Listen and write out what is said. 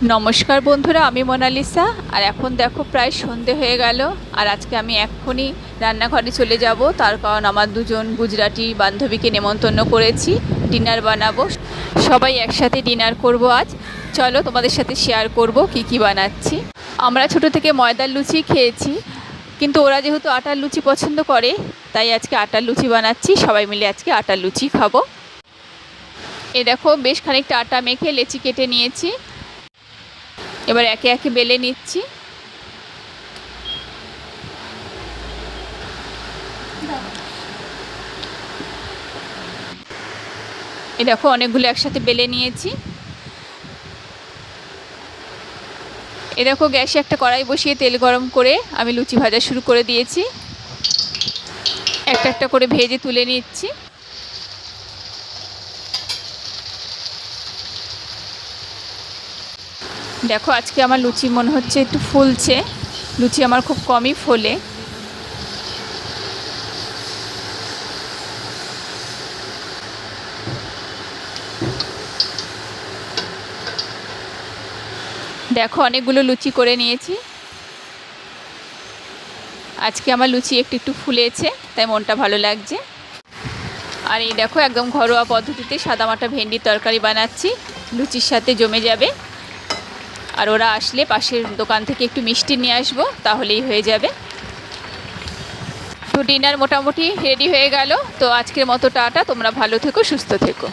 নমস্কার বন্ধুরা, আমি মোনালিসা। আর এখন দেখো প্রায় সন্ধে হয়ে গেল। আর আজকে আমি এক্ষুনি রান্নাঘরে চলে যাব, তার কারণ আমার দুজন গুজরাটি বান্ধবীকে নেমন্তন্ন করেছি, ডিনার বানাবো। সবাই একসাথে ডিনার করব আজ। চলো তোমাদের সাথে শেয়ার করব কি কি বানাচ্ছি। আমরা ছোট থেকে ময়দার লুচি খেয়েছি, কিন্তু ওরা যেহেতু আটার লুচি পছন্দ করে, তাই আজকে আটার লুচি বানাচ্ছি। সবাই মিলে আজকে আটার লুচি খাবো। এ দেখো বেশ খানিকটা আটা মেখে লেচি কেটে নিয়েছি। এবার একে একে বেলে নিচ্ছি। এই দেখো অনেকগুলো একসাথে বেলে নিয়েছি। এই দেখো গ্যাসে একটা কড়াই বসিয়ে তেল গরম করে আমি লুচি ভাজা শুরু করে দিয়েছি। একটা একটা করে ভেজে তুলে নিচ্ছি। দেখো আজকে আমার লুচি মনে হচ্ছে একটু ফুলছে। লুচি আমার খুব কমই ফোলে। দেখো অনেকগুলো লুচি করে নিয়েছি। আজকে আমার লুচি একটু একটু ফুলেছে, তাই মনটা ভালো লাগছে। আর এই দেখো একদম ঘরোয়া পদ্ধতিতে সাদামাটা ভেন্ডির তরকারি বানাচ্ছি, লুচির সাথে জমে যাবে। আর ওরা আসলে পাশের দোকান থেকে একটু মিষ্টি নিয়ে আসবো, তাহলেই হয়ে যাবে। তো ডিনার মোটামুটি রেডি হয়ে গেল। তো আজকের মতো টাটা, তোমরা ভালো থেকো, সুস্থ থেকো।